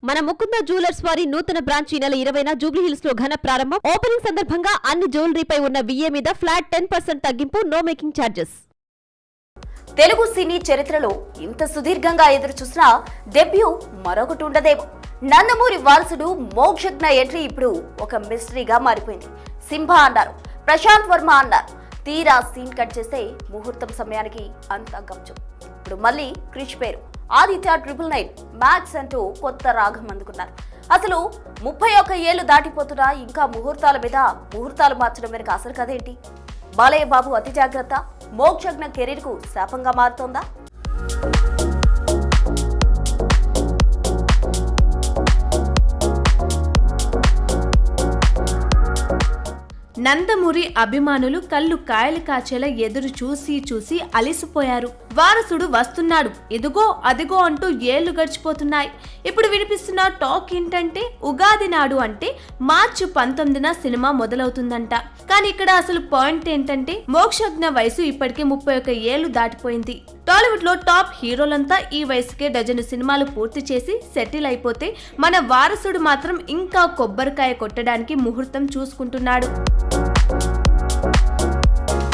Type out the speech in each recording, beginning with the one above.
మన ముకుంద జ్యువెలర్స్ వారి నూతన బ్రాంచ్ ఈ నెల 20న జూబ్లీహిల్స్ లో ఘన ప్రారంభం. ఓపెనింగ్ సందర్భంగా అన్ని జ్యువెలరీపై ఉన్న విఏ మీద ఫ్లాట్ 10% తగ్గింపు, నో మేకింగ్ ఛార్జెస్. తెలుగు సినీ చరిత్రలో ఇంత సుదీర్ఘంగా ఎదురు చూసిన డెబ్యూ మరొకటి ఉండదేమో. నందమూరి వారసుడు మోక్షజ్ఞ ఎంట్రీ ఇప్పుడు ఒక మిస్టరీగా మారిపోయింది. సింహా అన్నారు, ప్రశాంత్ వర్మ అన్నారు. తీరా సీన్ కట్ చేస్తే ముహూర్తం సమయానికి అంత గంజు. ఇప్పుడు మళ్ళీ క్రిష్ పేరు ఆదిత్య 999 మ్యాక్స్ అంటూ కొత్త రాగం అందుకున్నారు. అసలు 31 ఏళ్లు దాటిపోతున్నా ఇంకా ముహూర్తాలు మార్చడం వెనుక అసలు కదేంటి? బాలయ్య బాబు అతి జాగ్రత్త మోక్షజ్ఞ కెరీర్ కు శాపంగా మారుతోందా? నందమూరి అభిమానులు కళ్ళు కాయలు కాచేలా ఎదురు చూసి అలిసిపోయారు. వారసుడు వస్తున్నాడు, ఇదిగో అదిగో అంటూ ఏళ్లు గడిచిపోతున్నాయి. ఇప్పుడు వినిపిస్తున్న టాక్ ఏంటంటే ఉగాది నాడు అంటే మార్చి 19న సినిమా మొదలవుతుందంట. కానీ ఇక్కడ అసలు పాయింట్ ఏంటంటే మోక్షజ్ఞ వయసు ఇప్పటికే 31 ఏళ్లు దాటిపోయింది. టాలీవుడ్ లో టాప్ హీరోలంతా ఈ వయసుకే డజను సినిమాలు పూర్తి చేసి సెటిల్ అయిపోతే మన వారసుడు మాత్రం ఇంకా కొబ్బరికాయ కొట్టడానికి ముహూర్తం చూసుకుంటున్నాడు.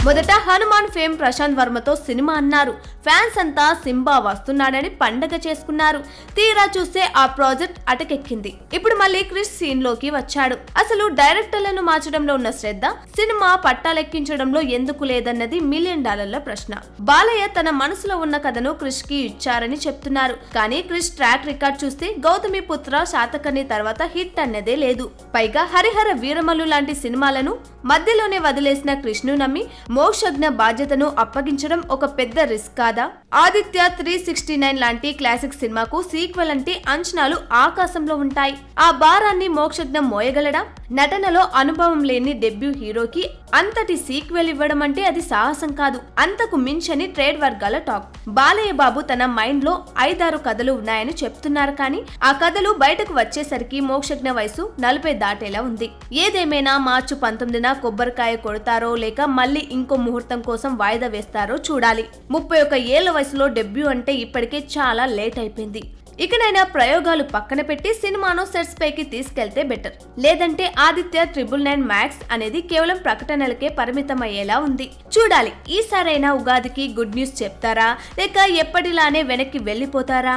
మొదట హనుమాన్ ఫేమ్ ప్రశాంత్ వర్మతో సినిమా అన్నారు. ఫ్యాన్స్ అంతా సింబా వస్తున్నాడని పండగ చేసుకున్నారు. తీరా చూస్తే ఆ ప్రాజెక్ట్ అటకెక్కింది. ఇప్పుడు మళ్ళీ క్రిష్ సీన్ లోకి వచ్చాడు. అసలు డైరెక్టర్లను మార్చడంలో ఉన్న శ్రద్ధ సినిమా పట్టాలెక్కించడంలో ఎందుకు లేదన్నది $1 మిలియన్ ప్రశ్న. బాలయ్య తన మనసులో ఉన్న కథను క్రిష్ కి ఇచ్చారని చెప్తున్నారు. కానీ క్రిష్ ట్రాక్ రికార్డ్ చూస్తే గౌతమిపుత్ర, శాతకర్ణి తర్వాత హిట్ అన్నదే లేదు. పైగా హరిహర వీరమల్లు లాంటి సినిమాలను మధ్యలోనే వదిలేసిన క్రిష్ ను నమ్మి మోక్షజ్ఞ బాధ్యతను అప్పగించడం ఒక పెద్ద రిస్క్ కాదా? ఆదిత్య 369 లాంటి క్లాసిక్ సినిమాకు సీక్వెల్ అంటే అంచనాలు ఆకాశంలో ఉంటాయి. ఆ భారాన్ని మోక్షజ్ఞ మోయగలడా? నటనలో అనుభవం లేని డెబ్యూ హీరోకి అంతటి సీక్వెల్ ఇవ్వడం అంటే అది సాహసం కాదు, అంతకు మించని ట్రేడ్ వర్గాల టాక్. బాలయ్య బాబు తన మైండ్ లో 5-6 కథలు ఉన్నాయని చెప్తున్నారు. కానీ ఆ కథలు బయటకు వచ్చేసరికి మోక్షజ్ఞ వయసు 40 దాటేలా ఉంది. ఏదేమైనా మార్చి 19న కొబ్బరికాయ కొడతారో లేక మళ్ళీ ఇంకో ముహూర్తం కోసం వాయిదా వేస్తారో చూడాలి. 31 ఏళ్ల వయసులో డెబ్యూ అంటే ఇప్పటికే చాలా లేట్ అయిపోయింది. ఇకనైనా ప్రయోగాలు పక్కన పెట్టి సినిమాను సెట్స్ పైకి తీసుకెళ్తే బెటర్. లేదంటే ఆదిత్య 999 మ్యాక్స్ అనేది కేవలం ప్రకటనలకే పరిమితమయ్యేలా ఉంది. చూడాలి, ఈసారైనా ఉగాదికి గుడ్ న్యూస్ చెప్తారా లేక ఎప్పటిలానే వెనక్కి వెళ్ళిపోతారా?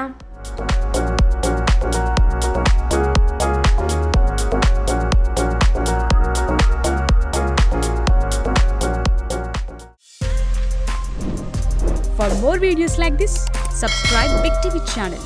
For more videos like this, subscribe Big TV channel.